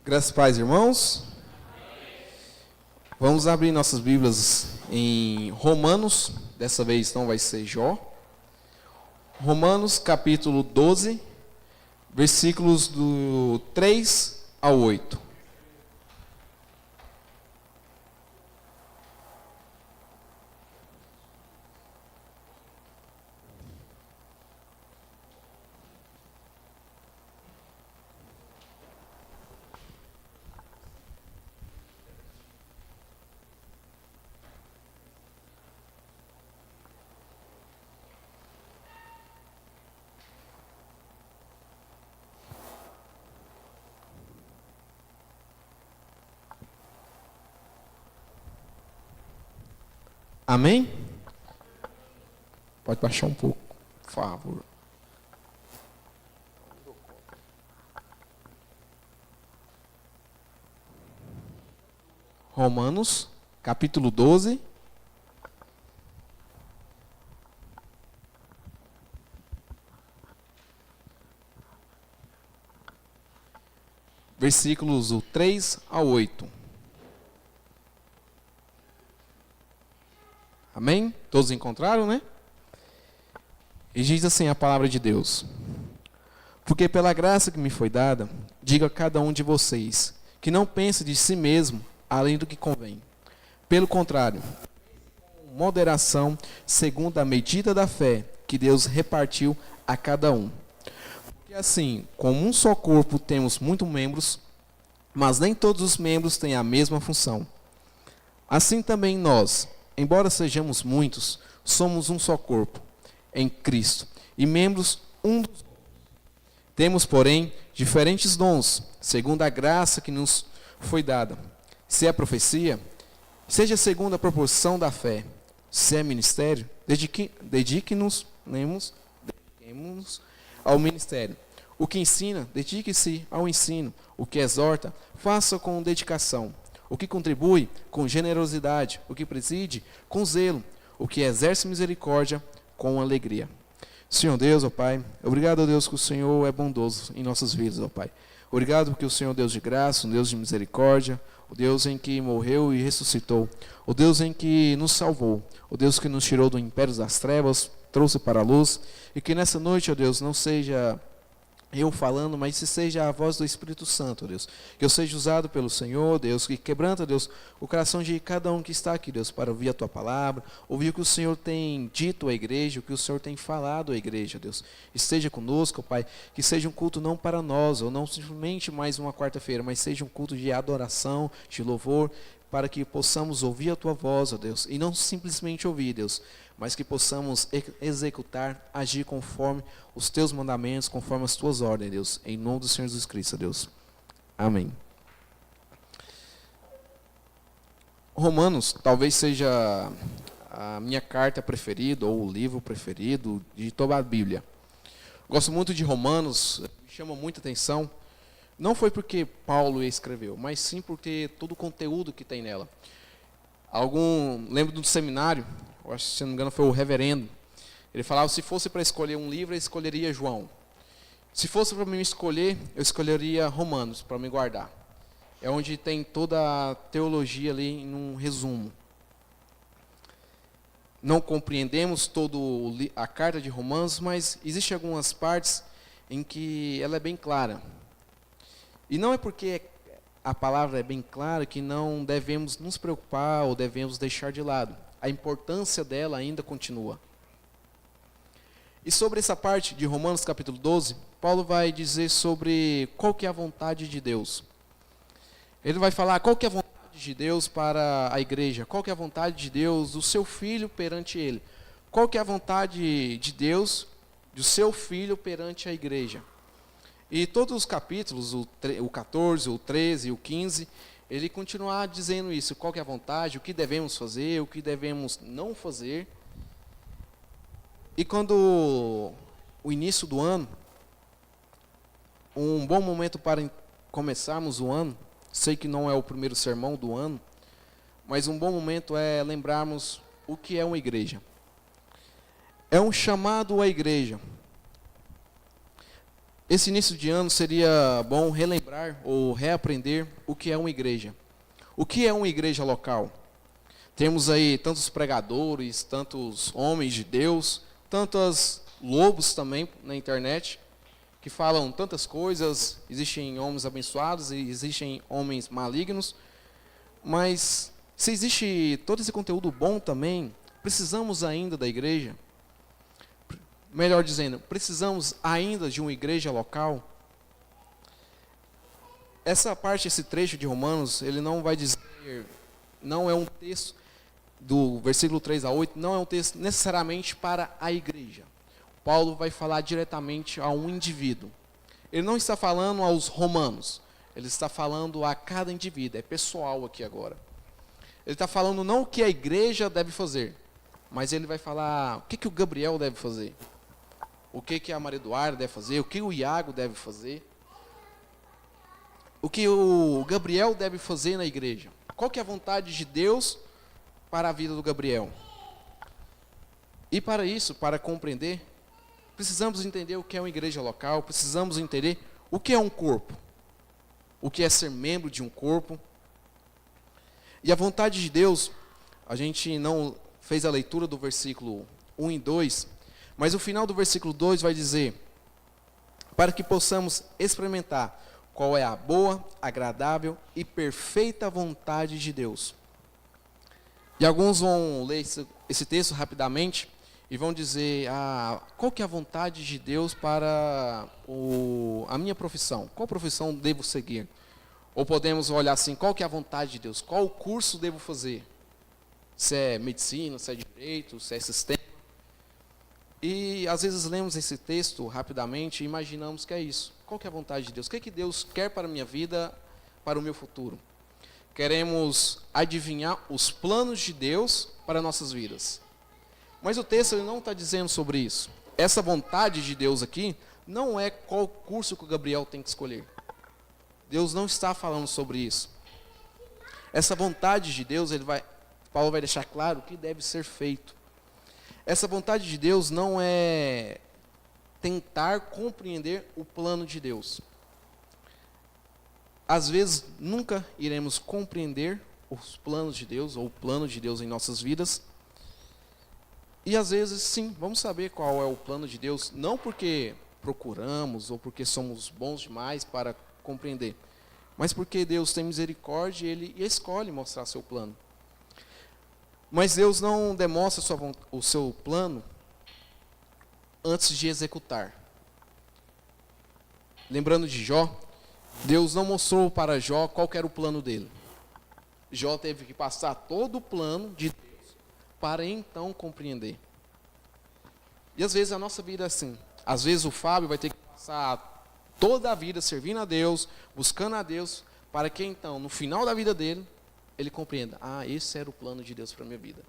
Graças e paz, irmãos. Vamos abrir nossas Bíblias em Romanos, dessa vez não vai ser Jó. Romanos capítulo 12, versículos do 3 ao 8. Amém? Pode baixar um pouco, por favor. Romanos, capítulo 12. Versículos do 3 ao 8. Amém? Todos encontraram, né? E diz assim a palavra de Deus: Porque pela graça que me foi dada, digo a cada um de vocês, que não pense de si mesmo além do que convém. Pelo contrário, com moderação, segundo a medida da fé que Deus repartiu a cada um. Porque assim, como um só corpo temos muitos membros, mas nem todos os membros têm a mesma função. Assim também nós, embora sejamos muitos, somos um só corpo, em Cristo, e membros um dos outros. Temos, porém, diferentes dons, segundo a graça que nos foi dada. Se é profecia, seja segundo a proporção da fé. Se é ministério, dediquemos-nos ao ministério. O que ensina, dedique-se ao ensino. O que exorta, faça com dedicação. O que contribui, com generosidade. O que preside, com zelo. O que exerce misericórdia, com alegria. Senhor Deus, ó Pai, obrigado, ó Deus, que o Senhor é bondoso em nossas vidas, ó Pai. Obrigado porque o Senhor é Deus de graça, um Deus de misericórdia, o Deus em que morreu e ressuscitou, o Deus em que nos salvou, o Deus que nos tirou do império das trevas, trouxe para a luz, e que nessa noite, ó Deus, não seja eu falando, mas se seja a voz do Espírito Santo, Deus. Que eu seja usado pelo Senhor, Deus, que quebranta, Deus, o coração de cada um que está aqui, Deus, para ouvir a Tua palavra, ouvir o que o Senhor tem dito à igreja, o que o Senhor tem falado à igreja, Deus. Esteja conosco, Pai, que seja um culto não para nós, ou não simplesmente mais uma quarta-feira, mas seja um culto de adoração, de louvor, para que possamos ouvir a Tua voz, ó Deus, e não simplesmente ouvir, Deus, mas que possamos executar, agir conforme os Teus mandamentos, conforme as Tuas ordens, Deus, em nome do Senhor Jesus Cristo, Deus. Amém. Romanos talvez seja a minha carta preferida, ou o livro preferido de toda a Bíblia. Gosto muito de Romanos, me chama muita atenção. Não foi porque Paulo escreveu, mas sim porque todo o conteúdo que tem nela. Lembro do seminário, eu acho que, se não me engano, foi o reverendo. Ele falava, se fosse para escolher um livro, eu escolheria João. Se fosse para mim escolher, eu escolheria Romanos, para me guardar. É onde tem toda a teologia ali em um resumo. Não compreendemos toda a carta de Romanos, mas existem algumas partes em que ela é bem clara. E não é porque a palavra é bem clara que não devemos nos preocupar ou devemos deixar de lado. A importância dela ainda continua. E sobre essa parte de Romanos capítulo 12, Paulo vai dizer sobre qual que é a vontade de Deus. Ele vai falar qual que é a vontade de Deus para a igreja, qual que é a vontade de Deus do seu filho perante ele, qual que é a vontade de Deus do seu filho perante a igreja. E todos os capítulos, o 14, o 13 e o 15, ele continua dizendo isso, qual que é a vontade, o que devemos fazer, o que devemos não fazer. E quando o início do ano, um bom momento para começarmos o ano, sei que não é o primeiro sermão do ano, mas um bom momento é lembrarmos o que é uma igreja. É um chamado à igreja. Esse início de ano seria bom relembrar ou reaprender o que é uma igreja. O que é uma igreja local? Temos aí tantos pregadores, tantos homens de Deus, tantos lobos também na internet, que falam tantas coisas. Existem homens abençoados e existem homens malignos. Mas se existe todo esse conteúdo bom também, precisamos ainda da igreja? Melhor dizendo, precisamos ainda de uma igreja local? Essa parte, esse trecho de Romanos, ele não vai dizer, não é um texto do versículo 3 a 8, não é um texto necessariamente para a igreja. Paulo vai falar diretamente a um indivíduo. Ele não está falando aos romanos, ele está falando a cada indivíduo, é pessoal aqui agora. Ele está falando não o que a igreja deve fazer, mas ele vai falar o que o Gabriel deve fazer, o que a Maria Eduarda deve fazer, o que o Iago deve fazer, o que o Gabriel deve fazer na igreja. Qual que é a vontade de Deus para a vida do Gabriel? E para isso, para compreender, precisamos entender o que é uma igreja local, precisamos entender o que é um corpo, o que é ser membro de um corpo. E a vontade de Deus, a gente não fez a leitura do versículo 1 e 2, mas o final do versículo 2 vai dizer, para que possamos experimentar qual é a boa, agradável e perfeita vontade de Deus. E alguns vão ler esse texto rapidamente e vão dizer, qual que é a vontade de Deus para a minha profissão? Qual profissão devo seguir? Ou podemos olhar assim, qual que é a vontade de Deus? Qual curso devo fazer? Se é medicina, se é direito, se é sistema. E às vezes lemos esse texto rapidamente e imaginamos que é isso. Qual que é a vontade de Deus? O que Deus quer para a minha vida, para o meu futuro? Queremos adivinhar os planos de Deus para nossas vidas. Mas o texto ele não está dizendo sobre isso. Essa vontade de Deus aqui não é qual curso que o Gabriel tem que escolher. Deus não está falando sobre isso. Essa vontade de Deus, Paulo vai deixar claro o que deve ser feito. Essa vontade de Deus não é tentar compreender o plano de Deus. Às vezes, nunca iremos compreender os planos de Deus, ou o plano de Deus em nossas vidas. E às vezes, sim, vamos saber qual é o plano de Deus, não porque procuramos, ou porque somos bons demais para compreender, mas porque Deus tem misericórdia e Ele escolhe mostrar seu plano. Mas Deus não demonstra o seu plano antes de executar. Lembrando de Jó, Deus não mostrou para Jó qual era o plano dele. Jó teve que passar todo o plano de Deus para então compreender. E às vezes a nossa vida é assim. Às vezes o Fábio vai ter que passar toda a vida servindo a Deus, buscando a Deus, para que então, no final da vida dele, ele compreenda, esse era o plano de Deus para a minha vida.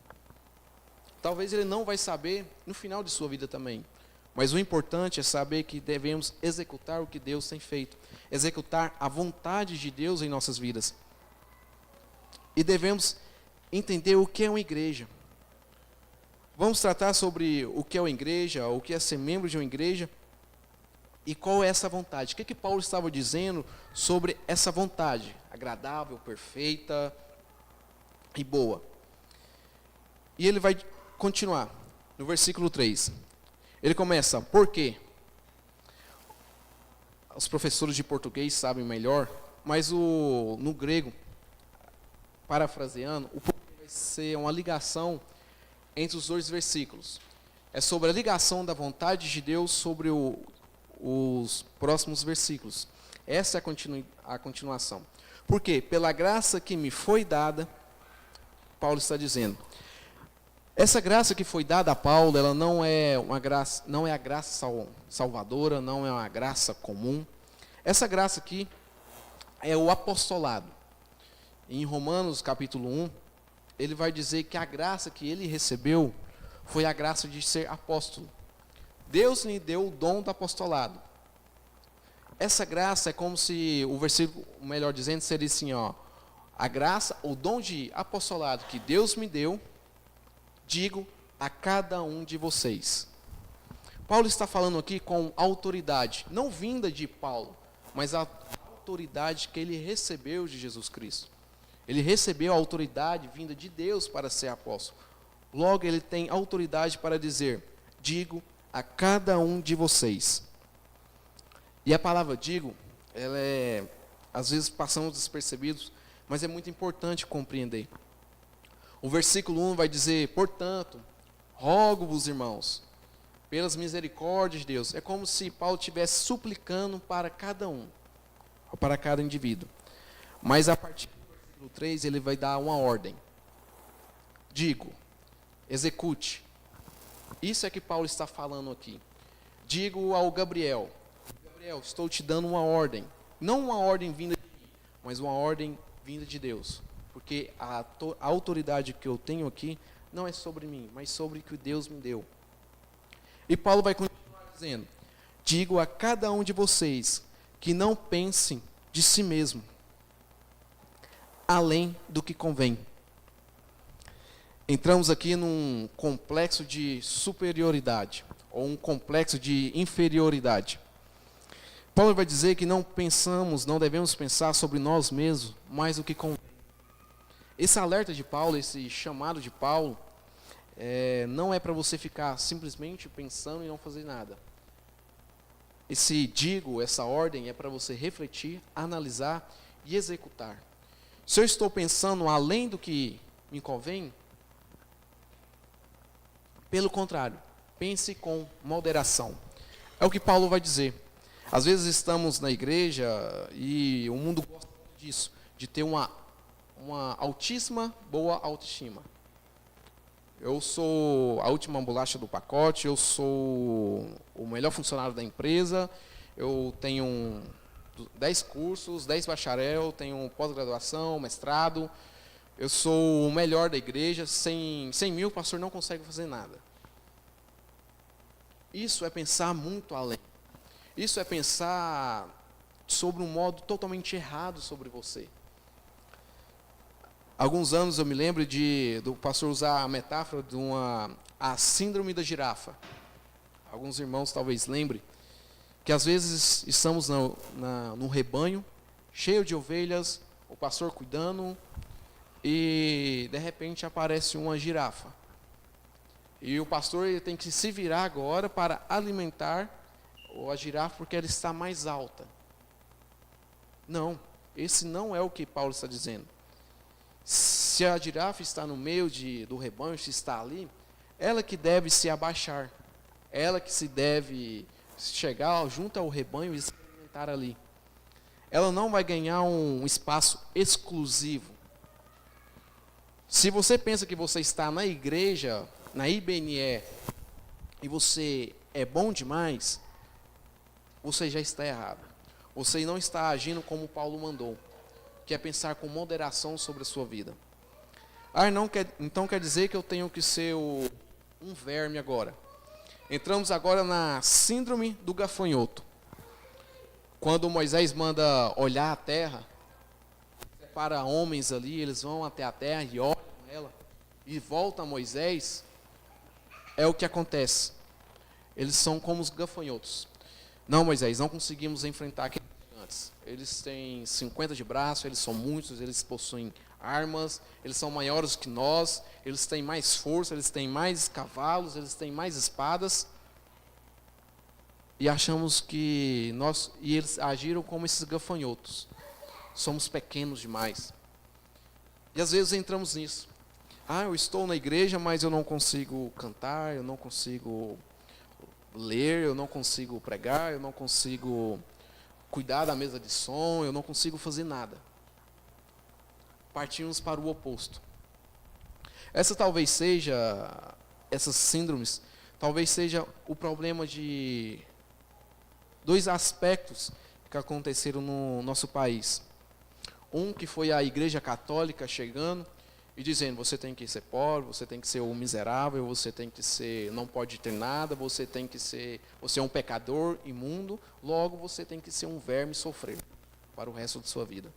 Talvez ele não vai saber no final de sua vida também. Mas o importante é saber que devemos executar o que Deus tem feito. Executar a vontade de Deus em nossas vidas. E devemos entender o que é uma igreja. Vamos tratar sobre o que é uma igreja, o que é ser membro de uma igreja. E qual é essa vontade? O que Paulo estava dizendo sobre essa vontade? Agradável, perfeita e boa. E ele vai continuar no versículo 3. Ele começa, por quê? Os professores de português sabem melhor, mas no grego, parafraseando, o porquê vai ser uma ligação entre os dois versículos. É sobre a ligação da vontade de Deus sobre os próximos versículos. Essa é a continuação. Por quê? Pela graça que me foi dada, Paulo está dizendo. Essa graça que foi dada a Paulo, ela não é uma graça, não é a graça salvadora, não é uma graça comum. Essa graça aqui é o apostolado. Em Romanos capítulo 1, ele vai dizer que a graça que ele recebeu foi a graça de ser apóstolo. Deus lhe deu o dom do apostolado. Essa graça é como se o versículo, melhor dizendo, seria assim, a graça, o dom de apostolado que Deus me deu, digo a cada um de vocês. Paulo está falando aqui com autoridade, não vinda de Paulo, mas a autoridade que ele recebeu de Jesus Cristo. Ele recebeu a autoridade vinda de Deus para ser apóstolo. Logo, ele tem autoridade para dizer: digo a cada um de vocês. E a palavra digo, ela às vezes passamos despercebidos, mas é muito importante compreender. O versículo 1 vai dizer: portanto, rogo-vos, irmãos, pelas misericórdias de Deus. É como se Paulo estivesse suplicando para cada um, para cada indivíduo. Mas a partir do versículo 3, ele vai dar uma ordem. Digo, execute. Isso é que Paulo está falando aqui. Digo ao Gabriel: Gabriel, estou te dando uma ordem. Não uma ordem vinda de mim, mas uma ordem vinda de Deus. Porque a autoridade que eu tenho aqui não é sobre mim, mas sobre o que Deus me deu. E Paulo vai continuar dizendo: digo a cada um de vocês que não pensem de si mesmo, além do que convém. Entramos aqui num complexo de superioridade, ou um complexo de inferioridade. Paulo vai dizer que não devemos pensar sobre nós mesmos mais do que convém. Esse alerta de Paulo, esse chamado de Paulo, não é para você ficar simplesmente pensando e não fazer nada. Essa ordem é para você refletir, analisar e executar. Se eu estou pensando além do que me convém, pelo contrário, pense com moderação. É o que Paulo vai dizer. Às vezes estamos na igreja e o mundo gosta disso, de ter uma altíssima, boa autoestima. Eu sou a última bolacha do pacote, eu sou o melhor funcionário da empresa, eu tenho 10 cursos, 10 bacharel, tenho pós-graduação, mestrado, eu sou o melhor da igreja, sem mim o pastor não consegue fazer nada. Isso é pensar muito além. Isso é pensar sobre um modo totalmente errado sobre você. Alguns anos eu me lembro do pastor usar a metáfora de a síndrome da girafa. Alguns irmãos talvez lembrem que às vezes estamos num rebanho, cheio de ovelhas, o pastor cuidando, e de repente aparece uma girafa. E o pastor ele tem que se virar agora para alimentar a girafa porque ela está mais alta. Não, esse não é o que Paulo está dizendo. Se a girafa está no meio do rebanho, se está ali, ela que deve se abaixar. Ela que se deve chegar junto ao rebanho e se alimentar ali. Ela não vai ganhar um espaço exclusivo. Se você pensa que você está na igreja, na IBNE, e você é bom demais, você já está errado. Você não está agindo como Paulo mandou, que é pensar com moderação sobre a sua vida. Então quer dizer que eu tenho que ser um verme agora. Entramos agora na síndrome do gafanhoto. Quando Moisés manda olhar a terra, para homens ali, eles vão até a terra e olham ela, e volta a Moisés, é o que acontece. Eles são como os gafanhotos. Não, Moisés, não conseguimos enfrentar aqueles gigantes. Eles têm 50 de braço, eles são muitos, eles possuem armas, eles são maiores que nós, eles têm mais força, eles têm mais cavalos, eles têm mais espadas. E achamos que eles agiram como esses gafanhotos. Somos pequenos demais. E às vezes entramos nisso. Eu estou na igreja, mas eu não consigo cantar, eu não consigo ler, eu não consigo pregar, eu não consigo cuidar da mesa de som, eu não consigo fazer nada. Partimos para o oposto. Essas síndromes, talvez seja o problema de 2 aspectos que aconteceram no nosso país. Um que foi a Igreja Católica chegando e dizendo: você tem que ser pobre, você tem que ser um miserável, você tem que ser, não pode ter nada, você é um pecador imundo, logo você tem que ser um verme e sofrer para o resto de sua vida.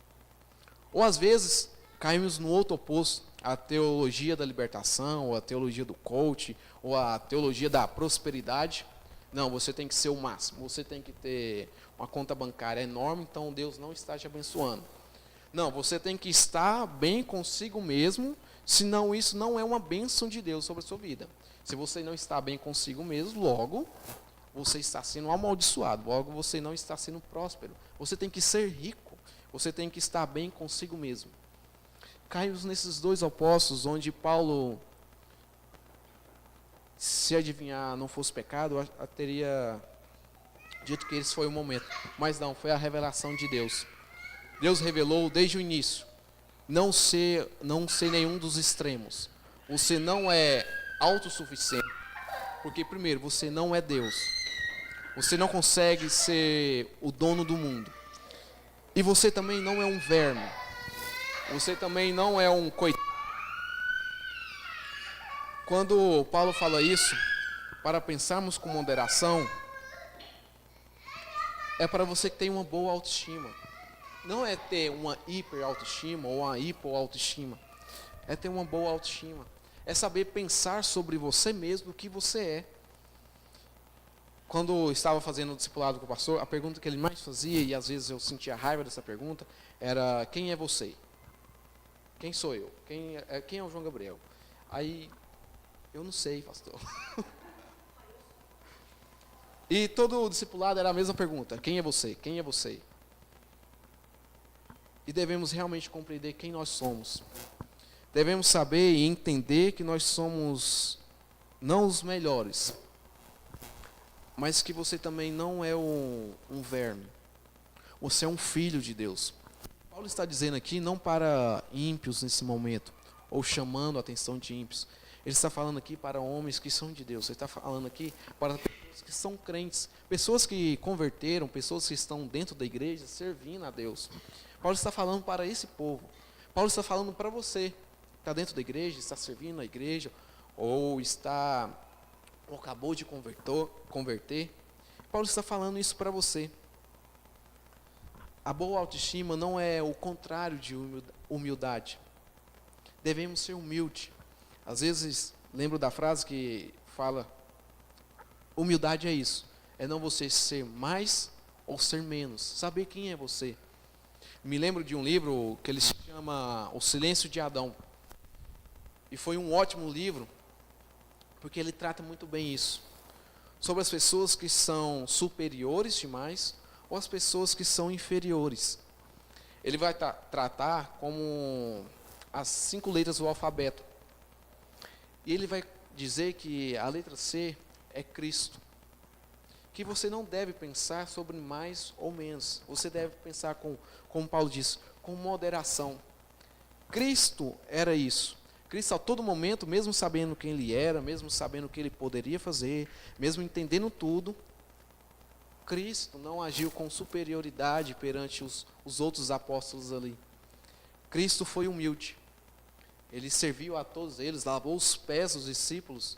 Ou às vezes caímos no outro oposto, a teologia da libertação, ou a teologia do coach, ou a teologia da prosperidade, Não, você tem que ser o máximo. Você tem que ter uma conta bancária enorme, então Deus não está te abençoando. Não, você tem que estar bem consigo mesmo, senão isso não é uma bênção de Deus sobre a sua vida. Se você não está bem consigo mesmo, logo você está sendo amaldiçoado, logo você não está sendo próspero. Você tem que ser rico, você tem que estar bem consigo mesmo. Caímos nesses dois opostos, onde Paulo, se adivinhar não fosse pecado, eu teria dito que esse foi o momento. Mas não, foi a revelação de Deus. Deus revelou desde o início, não ser nenhum dos extremos. Você não é autossuficiente, porque primeiro, você não é Deus. Você não consegue ser o dono do mundo. E você também não é um verme. Você também não é um coitado. Quando Paulo fala isso, para pensarmos com moderação, é para você que tem uma boa autoestima. Não é ter uma hiper autoestima ou uma hipoautoestima. É ter uma boa autoestima. É saber pensar sobre você mesmo, o que você é. Quando eu estava fazendo o discipulado com o pastor, a pergunta que ele mais fazia, e às vezes eu sentia raiva dessa pergunta, era: quem é você? Quem sou eu? Quem é o João Gabriel? Aí, eu não sei, pastor. E todo o discipulado era a mesma pergunta: quem é você? Quem é você? E devemos realmente compreender quem nós somos. Devemos saber e entender que nós somos não os melhores, mas que você também não é um verme. Você é um filho de Deus. Paulo está dizendo aqui não para ímpios nesse momento, ou chamando a atenção de ímpios. Ele está falando aqui para homens que são de Deus. Ele está falando aqui para pessoas que são crentes, pessoas que converteram, pessoas que estão dentro da igreja servindo a Deus. Paulo está falando para esse povo. Paulo está falando para você, que está dentro da igreja, está servindo a igreja, ou acabou de converter. Paulo está falando isso para você. A boa autoestima não é o contrário de humildade. Devemos ser humildes. Às vezes, lembro da frase que fala: humildade é isso, é não você ser mais ou ser menos, saber quem é você. Me lembro de um livro que ele se chama O Silêncio de Adão. E foi um ótimo livro, porque ele trata muito bem isso. Sobre as pessoas que são superiores demais, ou as pessoas que são inferiores. Ele vai tratar como as 5 letras do alfabeto. E ele vai dizer que a letra C é Cristo. Que você não deve pensar sobre mais ou menos. Você deve pensar, como Paulo diz, com moderação. Cristo era isso. Cristo a todo momento, mesmo sabendo quem ele era, mesmo sabendo o que ele poderia fazer, mesmo entendendo tudo, Cristo não agiu com superioridade perante os outros apóstolos ali. Cristo foi humilde. Ele serviu a todos eles, lavou os pés dos discípulos,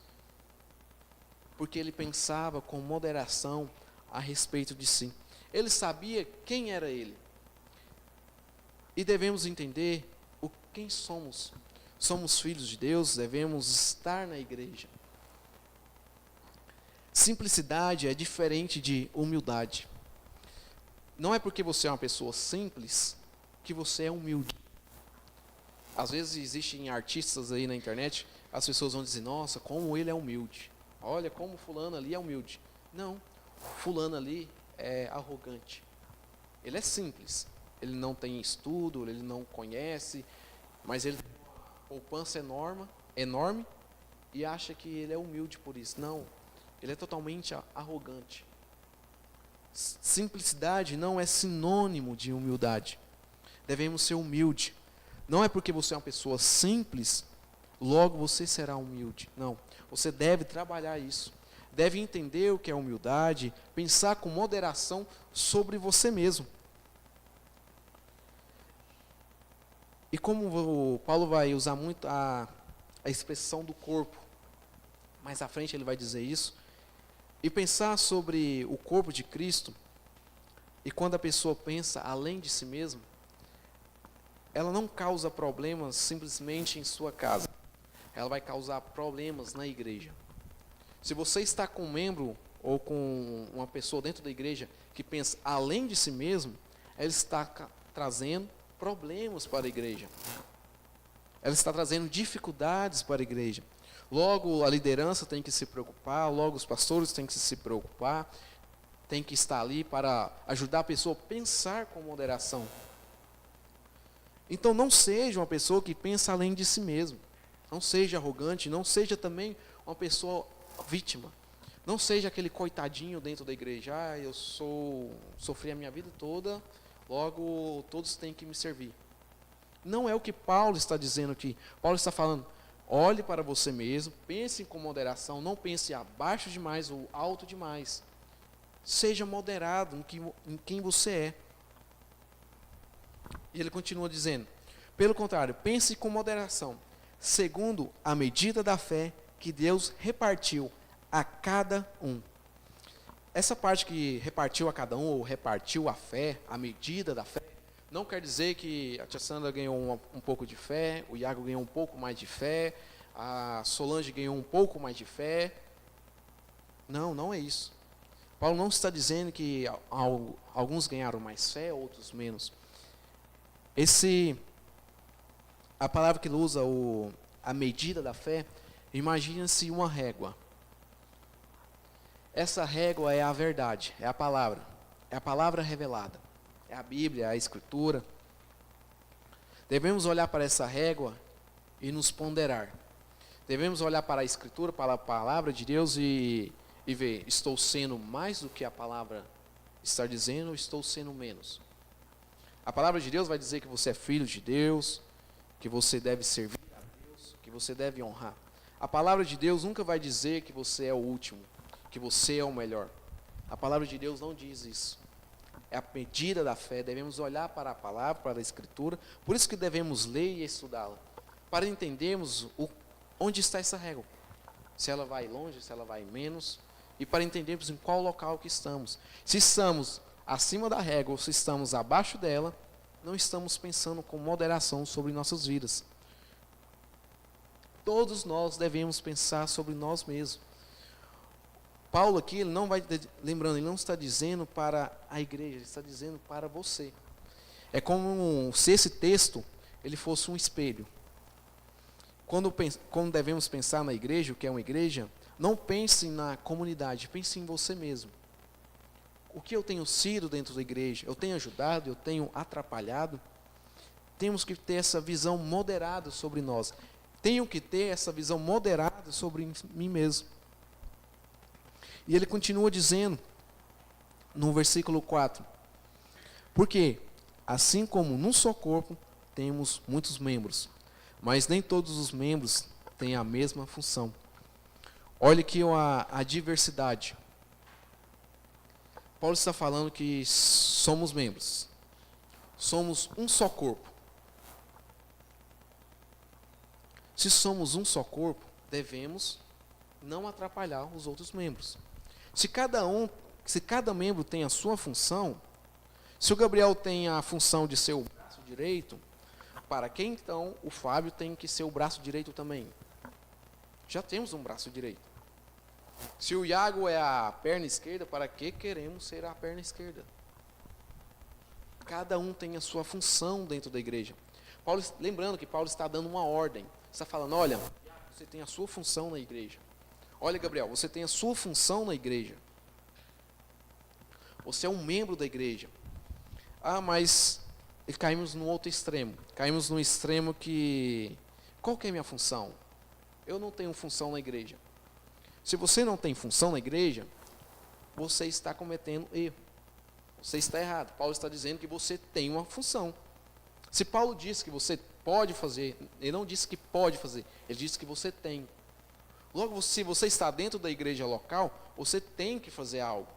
porque ele pensava com moderação a respeito de si. Ele sabia quem era ele. E devemos entender quem somos. Somos filhos de Deus, devemos estar na igreja. Simplicidade é diferente de humildade. Não é porque você é uma pessoa simples que você é humilde. Às vezes existem artistas aí na internet, as pessoas vão dizer: nossa, como ele é humilde. Olha como fulano ali é humilde. Não, fulano ali é arrogante. Ele é simples. Ele não tem estudo, ele não conhece, mas ele tem uma poupança enorme e acha que ele é humilde por isso. Não, ele é totalmente arrogante. Simplicidade não é sinônimo de humildade. Devemos ser humildes. Não é porque você é uma pessoa simples, logo você será humilde. Não, você deve trabalhar isso. Deve entender o que é humildade, pensar com moderação sobre você mesmo. E como o Paulo vai usar muito a expressão do corpo, mais à frente ele vai dizer isso, e pensar sobre o corpo de Cristo, e quando a pessoa pensa além de si mesma, ela não causa problemas simplesmente em sua casa, ela vai causar problemas na igreja. Se você está com um membro ou com uma pessoa dentro da igreja que pensa além de si mesmo, ela está trazendo problemas para a igreja. Ela está trazendo dificuldades para a igreja. Logo, a liderança tem que se preocupar, logo os pastores têm que se preocupar, tem que estar ali para ajudar a pessoa a pensar com moderação. Então não seja uma pessoa que pensa além de si mesmo. Não seja arrogante, não seja também uma pessoa vítima. Não seja aquele coitadinho dentro da igreja. Eu sofri a minha vida toda, logo todos têm que me servir. Não é o que Paulo está dizendo aqui. Paulo está falando, olhe para você mesmo, pense com moderação, não pense abaixo demais ou alto demais. Seja moderado em quem você é. E ele continua dizendo, pelo contrário, pense com moderação, segundo a medida da fé que Deus repartiu a cada um. Essa parte que repartiu a cada um, ou repartiu a fé, a medida da fé, não quer dizer que a tia Sandra ganhou um pouco de fé, o Iago ganhou um pouco mais de fé, a Solange ganhou um pouco mais de fé. Não, não é isso. Paulo não está dizendo que alguns ganharam mais fé, outros menos. A palavra que ele usa, a medida da fé, imagina-se uma régua. Essa régua é a verdade, é a palavra revelada, é a Bíblia, é a Escritura. Devemos olhar para essa régua e nos ponderar. Devemos olhar para a Escritura, para a palavra de Deus e ver, estou sendo mais do que a palavra está dizendo ou estou sendo menos? A palavra de Deus vai dizer que você é filho de Deus, que você deve servir a Deus, que você deve honrar. A palavra de Deus nunca vai dizer que você é o último, que você é o melhor. A palavra de Deus não diz isso. É a medida da fé. Devemos olhar para a palavra, para a Escritura. Por isso que devemos ler e estudá-la, para entendermos onde está essa régua. Se ela vai longe, se ela vai menos, e para entendermos em qual local que estamos. Se estamos acima da régua ou se estamos abaixo dela, não estamos pensando com moderação sobre nossas vidas. Todos nós devemos pensar sobre nós mesmos. Paulo aqui, ele não está dizendo para a igreja, ele está dizendo para você. É como se esse texto ele fosse um espelho. Quando devemos pensar na igreja, o que é uma igreja, não pense na comunidade, pense em você mesmo. O que eu tenho sido dentro da igreja? Eu tenho ajudado? Eu tenho atrapalhado? Temos que ter essa visão moderada sobre nós. Tenho que ter essa visão moderada sobre mim mesmo. E ele continua dizendo, no versículo 4, porque, assim como num só corpo, temos muitos membros, mas nem todos os membros têm a mesma função. Olha aqui a diversidade. Paulo está falando que somos membros. Somos um só corpo. Se somos um só corpo, devemos não atrapalhar os outros membros. Se cada membro tem a sua função, se o Gabriel tem a função de ser o braço direito, para que então o Fábio tem que ser o braço direito também? Já temos um braço direito. Se o Iago é a perna esquerda, para que queremos ser a perna esquerda? Cada um tem a sua função dentro da igreja. Lembrando que Paulo está dando uma ordem. Está falando, olha, você tem a sua função na igreja. Olha, Gabriel, você tem a sua função na igreja. Você é um membro da igreja. Mas caímos no outro extremo. Caímos no extremo que... Qual que é a minha função? Eu não tenho função na igreja. Se você não tem função na igreja, você está cometendo erro. Você está errado. Paulo está dizendo que você tem uma função. Se Paulo disse que você pode fazer, ele não disse que pode fazer, ele disse que você tem. Logo, se você está dentro da igreja local, você tem que fazer algo.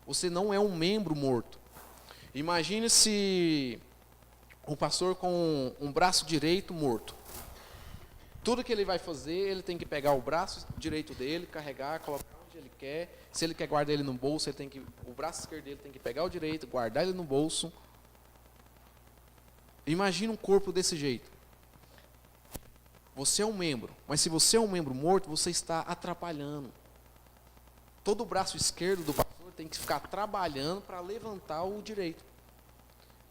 Você não é um membro morto. Imagine se um pastor com um braço direito morto. Tudo que ele vai fazer, ele tem que pegar o braço direito dele, carregar, colocar onde ele quer. Se ele quer guardar ele no bolso, o braço esquerdo dele tem que pegar o direito, guardar ele no bolso. Imagina um corpo desse jeito. Você é um membro, mas se você é um membro morto, você está atrapalhando. Todo o braço esquerdo do pastor tem que ficar trabalhando para levantar o direito.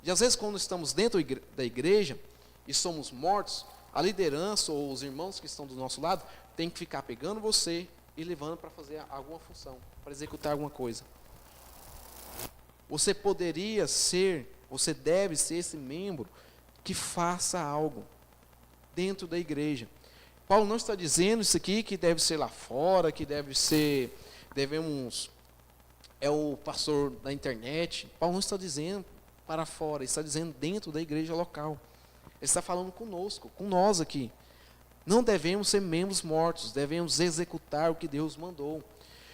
E às vezes, quando estamos dentro da igreja e somos mortos, a liderança ou os irmãos que estão do nosso lado tem que ficar pegando você e levando para fazer alguma função, para executar alguma coisa. Você poderia ser, você deve ser esse membro que faça algo dentro da igreja. Paulo não está dizendo isso aqui que deve ser lá fora, que devemos, é o pastor da internet. Paulo não está dizendo para fora, ele está dizendo dentro da igreja local. Ele está falando conosco, com nós aqui. Não devemos ser membros mortos, devemos executar o que Deus mandou.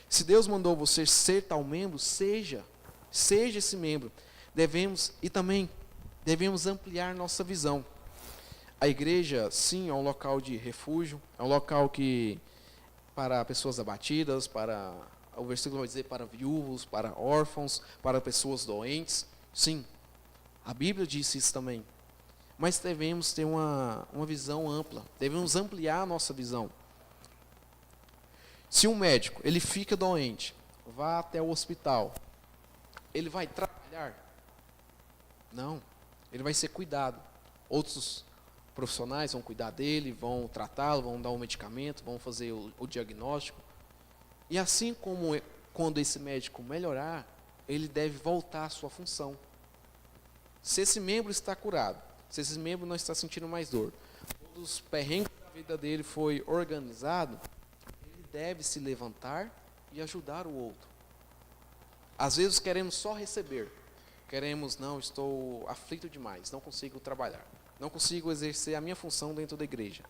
Se Deus mandou você ser tal membro, seja esse membro. Devemos ampliar nossa visão. A igreja, sim, é um local de refúgio, é um local para pessoas abatidas, o versículo vai dizer para viúvos, para órfãos, para pessoas doentes. Sim, a Bíblia diz isso também. Mas devemos ter uma visão ampla, devemos ampliar a nossa visão. Se um médico ele fica doente, vá até o hospital, ele vai trabalhar? Não, ele vai ser cuidado. Outros profissionais vão cuidar dele, vão tratá-lo, vão dar um medicamento, vão fazer o diagnóstico. E assim como quando esse médico melhorar, ele deve voltar à sua função. Se esse membro está curado, se esse membro não está sentindo mais dor, todos os perrengues da vida dele foi organizado, ele deve se levantar e ajudar o outro. Às vezes queremos só receber. Queremos, não, estou aflito demais, não consigo trabalhar. Não consigo exercer a minha função dentro da igreja.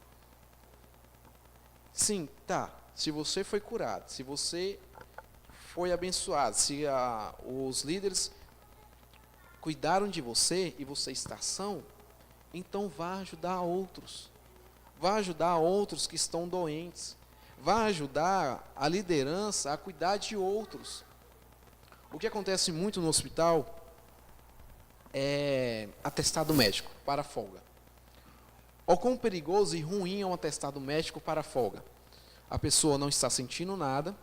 Sim, tá. Se você foi curado, se você foi abençoado, se os líderes cuidaram de você e você está são, então vá ajudar outros. Vá ajudar outros que estão doentes. Vá ajudar a liderança a cuidar de outros. O que acontece muito no hospital é atestado médico para folga. O quão perigoso e ruim é um atestado médico para folga. A pessoa não está sentindo nada,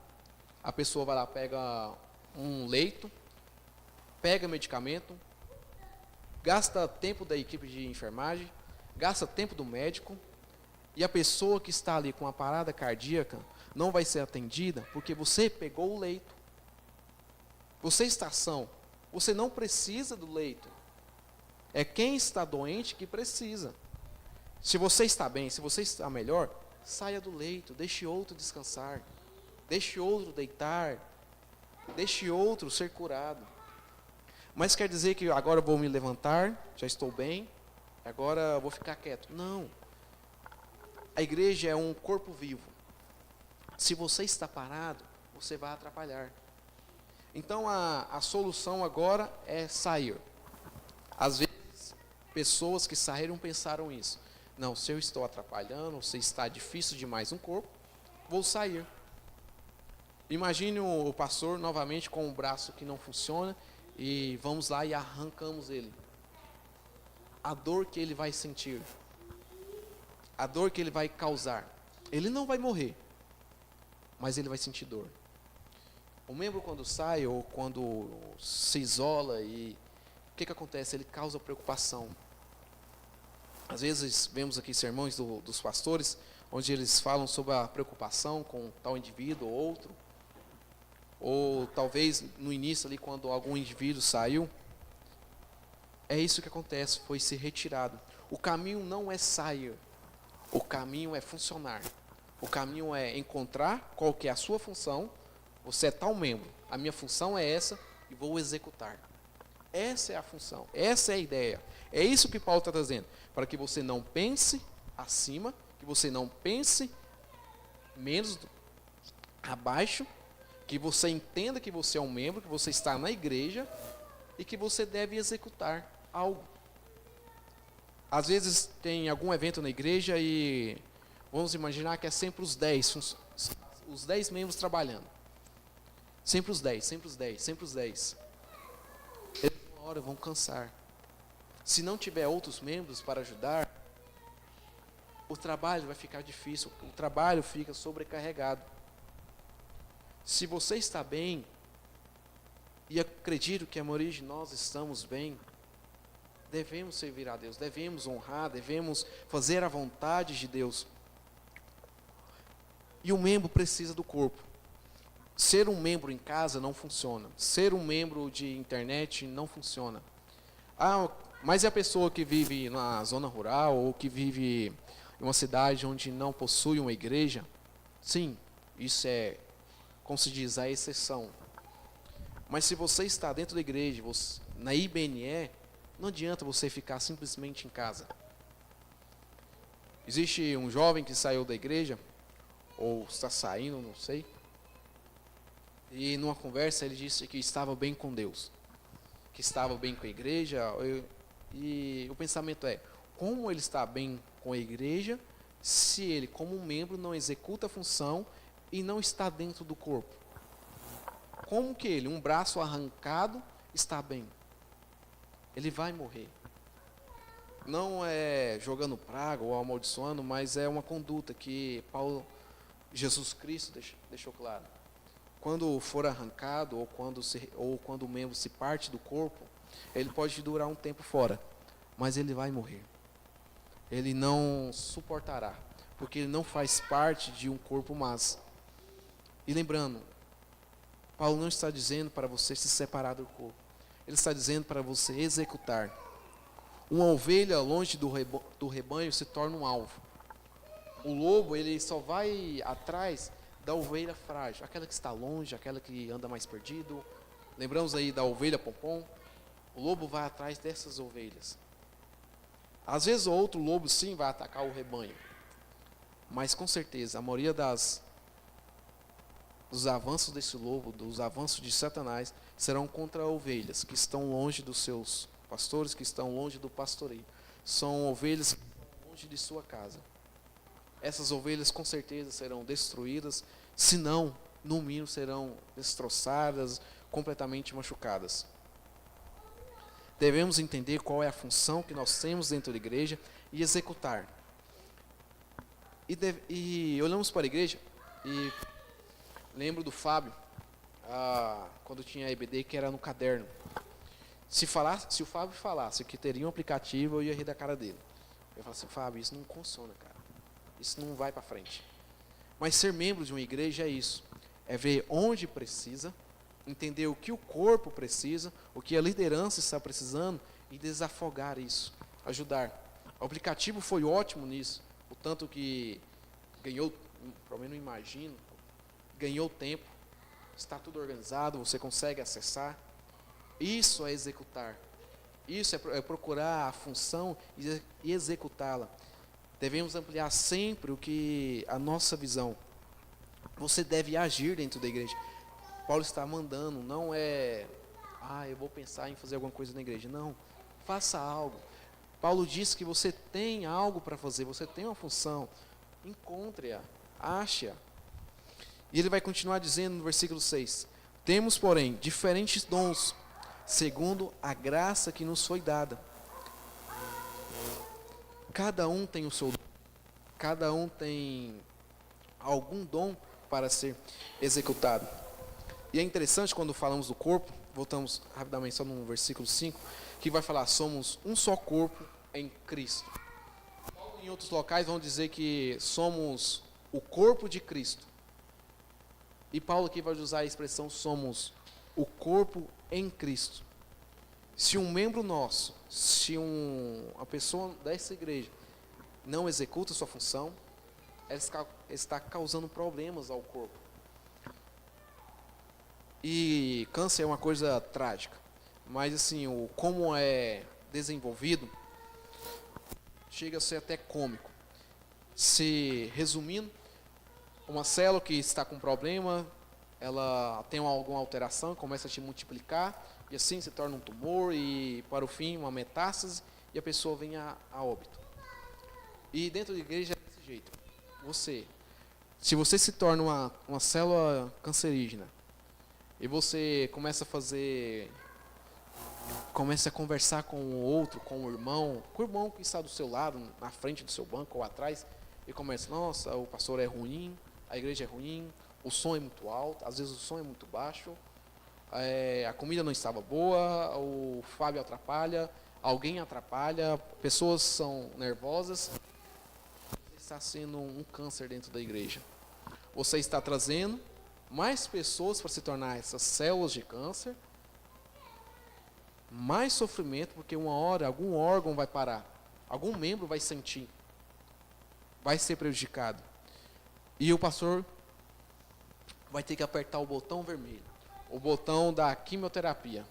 a pessoa vai lá, pega um leito, pega medicamento, gasta tempo da equipe de enfermagem, gasta tempo do médico, e a pessoa que está ali com a parada cardíaca não vai ser atendida porque você pegou o leito. Você está são, você não precisa do leito. É quem está doente que precisa. Se você está bem, se você está melhor, saia do leito, deixe outro descansar, deixe outro deitar, deixe outro ser curado. Mas quer dizer que agora eu vou me levantar, já estou bem, agora eu vou ficar quieto. Não. A igreja é um corpo vivo. Se você está parado, você vai atrapalhar. Então a solução agora é sair. Às vezes, pessoas que saíram pensaram isso. Não, se eu estou atrapalhando, se está difícil demais um corpo, vou sair. Imagine o pastor novamente com um braço que não funciona e vamos lá e arrancamos ele. A dor que ele vai sentir, a dor que ele vai causar. Ele não vai morrer, mas ele vai sentir dor. O membro quando sai ou quando se isola, e o que acontece? Ele causa preocupação. Às vezes vemos aqui sermões dos pastores, onde eles falam sobre a preocupação com tal indivíduo ou outro. Ou talvez no início ali, quando algum indivíduo saiu. É isso que acontece, foi ser retirado. O caminho não é sair, o caminho é funcionar. O caminho é encontrar qual que é a sua função. Você é tal membro, a minha função é essa e vou executar. Essa é a função, essa é a ideia. É isso que Paulo está trazendo, para que você não pense acima, que você não pense menos abaixo, que você entenda que você é um membro, que você está na igreja e que você deve executar algo. Às vezes tem algum evento na igreja e vamos imaginar que é sempre os 10 membros trabalhando. Sempre os 10, sempre os 10, sempre os 10. Eles uma hora vão cansar. Se não tiver outros membros para ajudar, o trabalho vai ficar difícil, o trabalho fica sobrecarregado. Se você está bem, e acredito que a maioria de nós estamos bem, devemos servir a Deus, devemos honrar, devemos fazer a vontade de Deus. E o membro precisa do corpo. Ser um membro em casa não funciona. Ser um membro de internet não funciona. Mas e a pessoa que vive na zona rural ou que vive em uma cidade onde não possui uma igreja? Sim, isso é, como se diz, a exceção. Mas se você está dentro da igreja, na IBNE, não adianta você ficar simplesmente em casa. Existe um jovem que saiu da igreja, ou está saindo, não sei, e numa conversa ele disse que estava bem com Deus, que estava bem com a igreja, e o pensamento é, como ele está bem com a igreja, se ele, como um membro, não executa a função e não está dentro do corpo? Como que ele, um braço arrancado, está bem? Ele vai morrer. Não é jogando praga ou amaldiçoando, mas é uma conduta que Jesus Cristo deixou claro. Quando for arrancado ou quando o membro se parte do corpo, ele pode durar um tempo fora, mas ele vai morrer. Ele não suportará, porque ele não faz parte de um corpo mas. E lembrando, Paulo não está dizendo para você se separar do corpo. Ele está dizendo para você executar. Uma ovelha longe do rebanho se torna um alvo. O lobo, ele só vai atrás da ovelha frágil, aquela que está longe, aquela que anda mais perdido. Lembramos aí da ovelha pompom? O lobo vai atrás dessas ovelhas. Às vezes o outro lobo sim vai atacar o rebanho. Mas com certeza, a maioria dos avanços desse lobo, dos avanços de Satanás, serão contra ovelhas que estão longe dos seus pastores, que estão longe do pastoreio. São ovelhas que estão longe de sua casa. Essas ovelhas com certeza serão destruídas, se não, no mínimo serão destroçadas, completamente machucadas. Devemos entender qual é a função que nós temos dentro da igreja e executar. E olhamos para a igreja e lembro do Fábio, quando tinha a EBD, que era no caderno. Se o Fábio falasse que teria um aplicativo, eu ia rir da cara dele. Eu falava assim, Fábio, isso não funciona, cara. Isso não vai para frente. Mas ser membro de uma igreja é isso. É ver onde precisa, entender o que o corpo precisa, o que a liderança está precisando e desafogar isso, ajudar. O aplicativo foi ótimo nisso, o tanto que ganhou, pelo menos imagino, ganhou tempo, está tudo organizado, você consegue acessar. Isso é executar. Isso é procurar a função e executá-la. Devemos ampliar sempre a nossa visão. Você deve agir dentro da igreja. Paulo está mandando, não é, eu vou pensar em fazer alguma coisa na igreja. Não, faça algo. Paulo diz que você tem algo para fazer, você tem uma função. Encontre-a, ache-a. E ele vai continuar dizendo no versículo 6: temos, porém, diferentes dons, segundo a graça que nos foi dada. Cada um tem o seu dom, cada um tem algum dom para ser executado. E é interessante quando falamos do corpo, voltamos rapidamente só no versículo 5, que vai falar, somos um só corpo em Cristo. Em outros locais vão dizer que somos o corpo de Cristo. E Paulo aqui vai usar a expressão, somos o corpo em Cristo. Se um membro nosso, se uma pessoa dessa igreja não executa sua função, ela está causando problemas ao corpo. E câncer é uma coisa trágica, mas assim, como é desenvolvido, chega a ser até cômico. Se resumindo, uma célula que está com problema, ela tem alguma alteração, começa a se multiplicar, e assim se torna um tumor, e para o fim uma metástase, e a pessoa vem a óbito. E dentro da igreja é desse jeito. Se você se torna uma célula cancerígena, e você começa a conversar com o outro, com o irmão que está do seu lado, na frente do seu banco ou atrás, e começa, nossa, o pastor é ruim, a igreja é ruim, o som é muito alto, às vezes o som é muito baixo, a comida não estava boa, o Fábio atrapalha, alguém atrapalha, pessoas são nervosas. Está sendo um câncer dentro da igreja. Você está trazendo mais pessoas para se tornar essas células de câncer, mais sofrimento, porque uma hora algum órgão vai parar, algum membro vai sentir, vai ser prejudicado. E o pastor vai ter que apertar o botão vermelho, o botão da quimioterapia.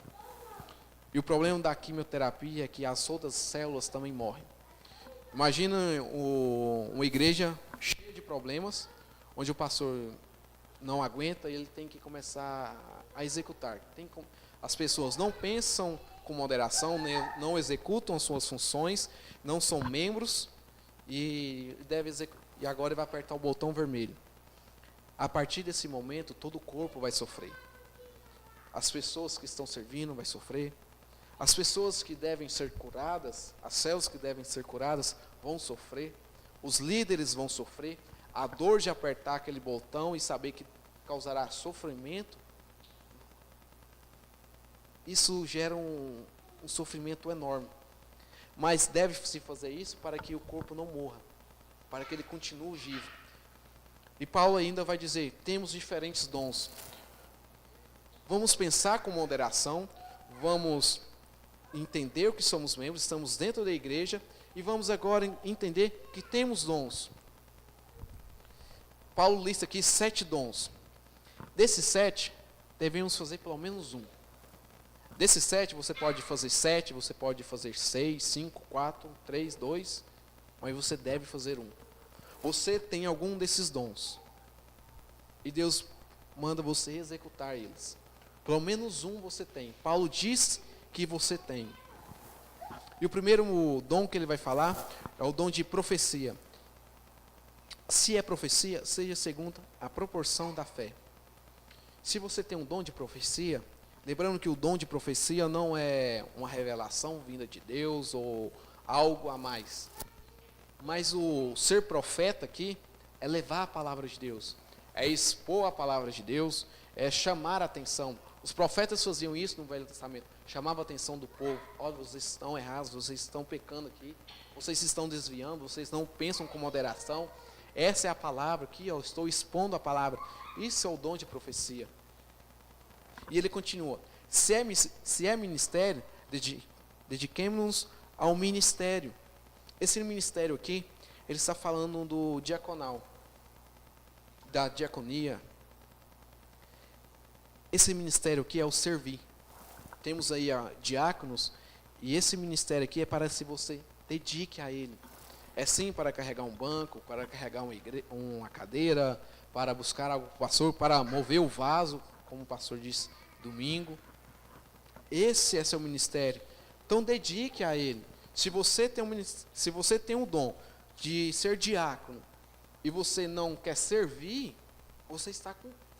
E o problema da quimioterapia é que as outras células também morrem. Imagina uma igreja cheia de problemas, onde o pastor não aguenta e ele tem que começar a executar. As pessoas não pensam com moderação, não executam as suas funções, não são membros e agora ele vai apertar o botão vermelho. A partir desse momento, todo o corpo vai sofrer. As pessoas que estão servindo vão sofrer. As pessoas que devem ser curadas, as células que devem ser curadas, vão sofrer. Os líderes vão sofrer. A dor de apertar aquele botão e saber que causará sofrimento, isso gera um sofrimento enorme. Mas deve-se fazer isso para que o corpo não morra, para que ele continue vivo. E Paulo ainda vai dizer, temos diferentes dons. Vamos pensar com moderação, vamos entender o que somos membros, estamos dentro da igreja e vamos agora entender que temos dons. Paulo lista aqui 7 dons. Desses 7, devemos fazer pelo menos um. Desses 7, você pode fazer 7, você pode fazer 6, 5, 4, 3, 2, mas você deve fazer um. Você tem algum desses dons e Deus manda você executar eles. Pelo menos um você tem. Paulo diz que você tem. E o primeiro dom que ele vai falar é o dom de profecia. Se é profecia, seja segundo a proporção da fé. Se você tem um dom de profecia, lembrando que o dom de profecia não é uma revelação vinda de Deus ou algo a mais. Mas o ser profeta aqui é levar a palavra de Deus, é expor a palavra de Deus, é chamar a atenção. Os profetas faziam isso no Velho Testamento, chamavam a atenção do povo. Olha, vocês estão errados, vocês estão pecando aqui, vocês se estão desviando, vocês não pensam com moderação. Essa é a palavra aqui, eu estou expondo a palavra. Isso é o dom de profecia. E ele continua, se é ministério, dediquemos-nos ao ministério. Esse ministério aqui, ele está falando do diaconal, da diaconia. Esse ministério aqui é o servir. Temos aí diáconos, e esse ministério aqui é para se você dedique a ele. É sim para carregar um banco, para carregar uma cadeira, para buscar algo para o pastor, para mover o vaso, como o pastor disse domingo. Esse é seu ministério. Então dedique a ele. Se você tem um dom de ser diácono e você não quer servir, você está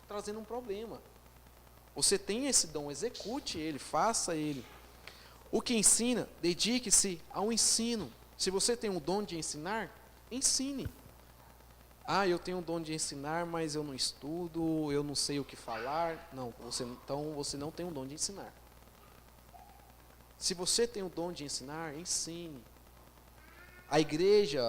trazendo um problema. Você tem esse dom, execute ele, faça ele. O que ensina, dedique-se ao ensino. Se você tem um dom de ensinar, ensine. Eu tenho um dom de ensinar, mas eu não estudo, eu não sei o que falar. Não, então você não tem um dom de ensinar. Se você tem o dom de ensinar, ensine. A igreja,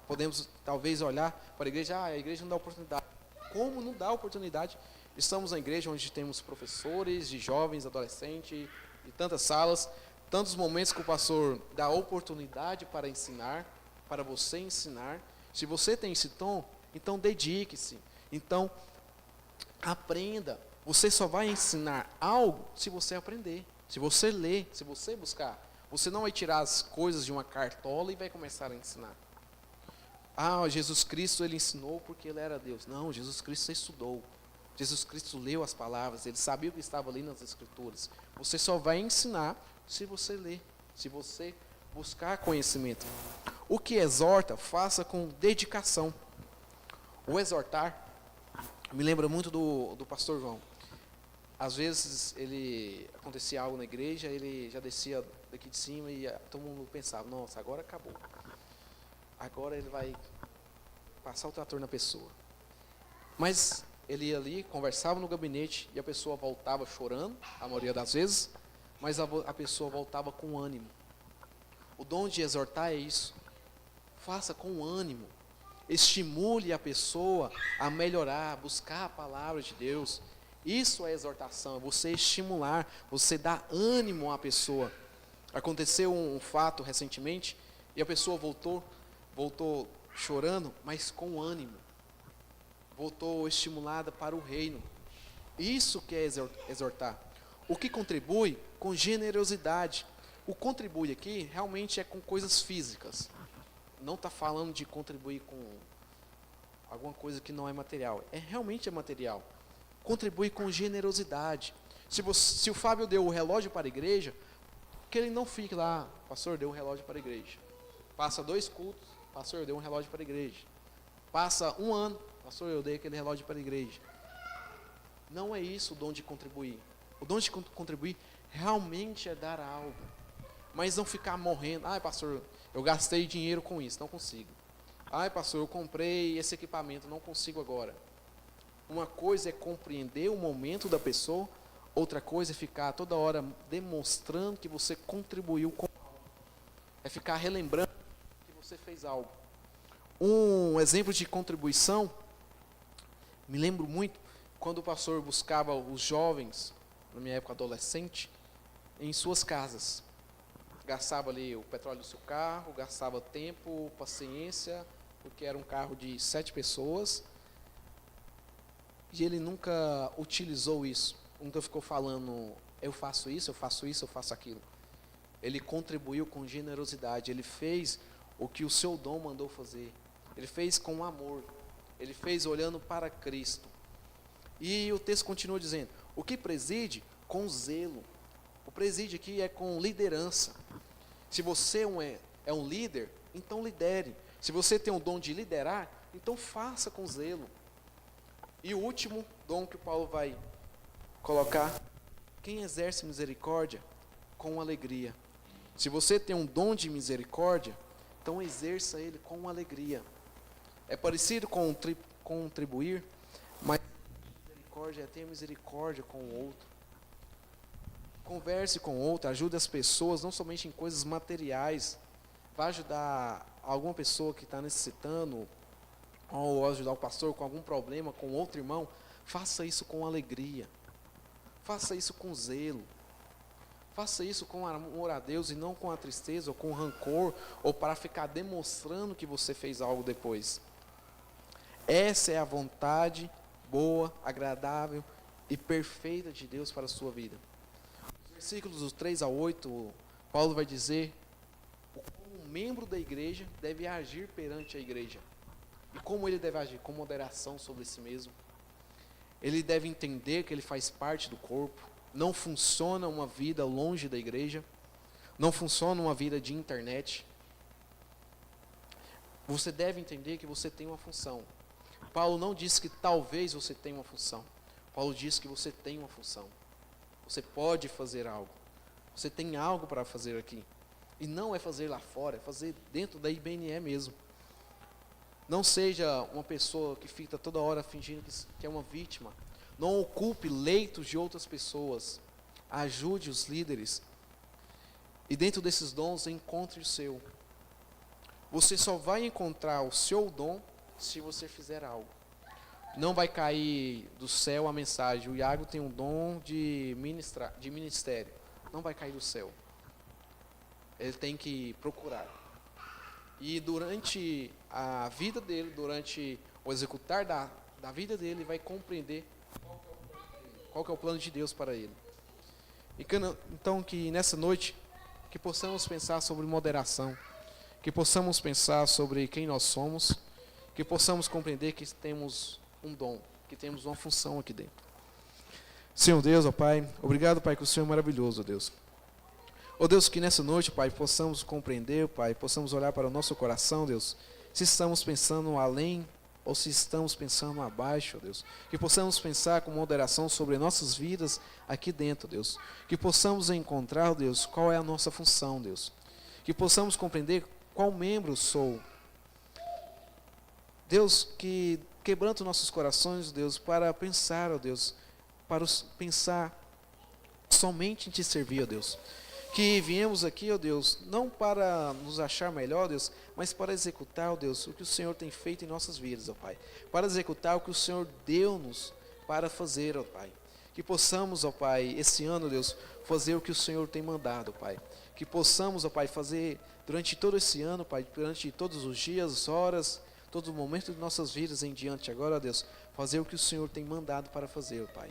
podemos talvez olhar para a igreja não dá oportunidade. Como não dá oportunidade? Estamos na igreja onde temos professores, de jovens, adolescentes, de tantas salas, tantos momentos que o pastor dá oportunidade para ensinar, para você ensinar. Se você tem esse dom, então dedique-se. Então, aprenda. Você só vai ensinar algo se você aprender, se você ler, se você buscar. Você não vai tirar as coisas de uma cartola e vai começar a ensinar. Jesus Cristo, ele ensinou porque ele era Deus. Não, Jesus Cristo estudou. Jesus Cristo leu as palavras, ele sabia o que estava ali nas Escrituras. Você só vai ensinar se você ler, se você buscar conhecimento. O que exorta, faça com dedicação. O exortar me lembra muito do pastor João. Às vezes acontecia algo na igreja, ele já descia daqui de cima e todo mundo pensava, nossa, agora acabou. Agora ele vai passar o trator na pessoa. Mas ele ia ali, conversava no gabinete e a pessoa voltava chorando, a maioria das vezes, mas a pessoa voltava com ânimo. O dom de exortar é isso. Faça com ânimo. Estimule a pessoa a melhorar, buscar a palavra de Deus. Isso é exortação, é você estimular, você dar ânimo à pessoa. Aconteceu um fato recentemente e a pessoa voltou chorando, mas com ânimo. Voltou estimulada para o reino. Isso que é exortar. O que contribui com generosidade. O contribui aqui realmente é com coisas físicas. Não está falando de contribuir com alguma coisa que não é material. Realmente é material. Contribui com generosidade. Se o Fábio deu o relógio para a igreja, que ele não fique lá, pastor, deu um relógio para a igreja. Passa 2 cultos, pastor, deu um relógio para a igreja. Passa 1 ano, pastor, eu dei aquele relógio para a igreja. Não é isso o dom de contribuir. O dom de contribuir realmente é dar algo. Mas não ficar morrendo. Ai, pastor, eu gastei dinheiro com isso, não consigo. Ai, pastor, eu comprei esse equipamento, não consigo agora. Uma coisa é compreender o momento da pessoa, outra coisa é ficar toda hora demonstrando que você contribuiu com algo. É ficar relembrando que você fez algo. Um exemplo de contribuição, me lembro muito, quando o pastor buscava os jovens, na minha época adolescente, em suas casas. Gastava ali o petróleo do seu carro, gastava tempo, paciência, porque era um carro de 7 pessoas. E ele nunca utilizou isso. Nunca ficou falando, eu faço isso, eu faço isso, eu faço aquilo. Ele contribuiu com generosidade. Ele fez o que o seu dom mandou fazer. Ele fez com amor. Ele fez olhando para Cristo. E o texto continua dizendo, o que preside com zelo. O preside aqui é com liderança. Se você é um líder, então lidere. Se você tem o dom de liderar, então faça com zelo. E o último dom que o Paulo vai colocar, quem exerce misericórdia com alegria. Se você tem um dom de misericórdia, então exerça ele com alegria. É parecido com contribuir, mas misericórdia é ter misericórdia com o outro. Converse com o outro, ajude as pessoas, não somente em coisas materiais. Vai ajudar alguma pessoa que está necessitando, ou ajudar o pastor com algum problema, com outro irmão. Faça isso com alegria. Faça isso com zelo. Faça isso com amor a Deus e não com a tristeza ou com rancor, ou para ficar demonstrando que você fez algo depois. Essa é a vontade boa, agradável e perfeita de Deus para a sua vida. Versículos dos 3 a 8, Paulo vai dizer como um membro da igreja deve agir perante a igreja. E como ele deve agir? Com moderação sobre si mesmo. Ele deve entender que ele faz parte do corpo. Não funciona uma vida longe da igreja. Não funciona uma vida de internet. Você deve entender que você tem uma função. Paulo não disse que talvez você tenha uma função. Paulo diz que você tem uma função. Você pode fazer algo. Você tem algo para fazer aqui. E não é fazer lá fora, é fazer dentro da IBNE mesmo. Não seja uma pessoa que fica toda hora fingindo que é uma vítima. Não ocupe leitos de outras pessoas. Ajude os líderes. E dentro desses dons, encontre o seu. Você só vai encontrar o seu dom se você fizer algo. Não vai cair do céu a mensagem, o Iago tem um dom de ministério. Não vai cair do céu. Ele tem que procurar. E durante a vida dele, durante o executar da vida dele, ele vai compreender qual que é o plano de Deus para ele. E então que nessa noite, que possamos pensar sobre moderação, que possamos pensar sobre quem nós somos, que possamos compreender que temos um dom, que temos uma função aqui dentro. Senhor Deus, ó Pai, obrigado, Pai, que o Senhor é maravilhoso, ó Deus. Ó Deus, que nessa noite, Pai, possamos compreender, Pai, possamos olhar para o nosso coração, Deus, se estamos pensando além ou se estamos pensando abaixo, ó Deus. Que possamos pensar com moderação sobre nossas vidas aqui dentro, Deus. Que possamos encontrar, Deus, qual é a nossa função, Deus. Que possamos compreender qual membro sou. Deus, que Aquebranta os nossos corações, Deus, para pensar, ó Deus, pensar somente em Te servir, ó Deus. Que viemos aqui, ó Deus, não para nos achar melhor, ó Deus, mas para executar, ó Deus, o que o Senhor tem feito em nossas vidas, ó Pai. Para executar o que o Senhor deu-nos para fazer, ó Pai. Que possamos, ó Pai, esse ano, Deus, fazer o que o Senhor tem mandado, ó Pai. Que possamos, ó Pai, fazer durante todo esse ano, Pai, durante todos os dias, horas, todo o momento de nossas vidas em diante agora, ó Deus, fazer o que o Senhor tem mandado para fazer, ó Pai.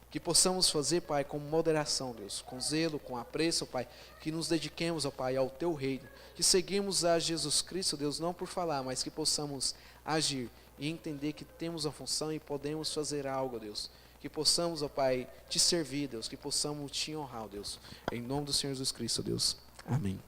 Que possamos fazer, Pai, com moderação, Deus, com zelo, com apreço, Pai, que nos dediquemos, ó Pai, ao Teu reino, que seguimos a Jesus Cristo, Deus, não por falar, mas que possamos agir e entender que temos a função e podemos fazer algo, ó Deus, que possamos, ó Pai, Te servir, Deus, que possamos Te honrar, ó Deus, em nome do Senhor Jesus Cristo, Deus, amém.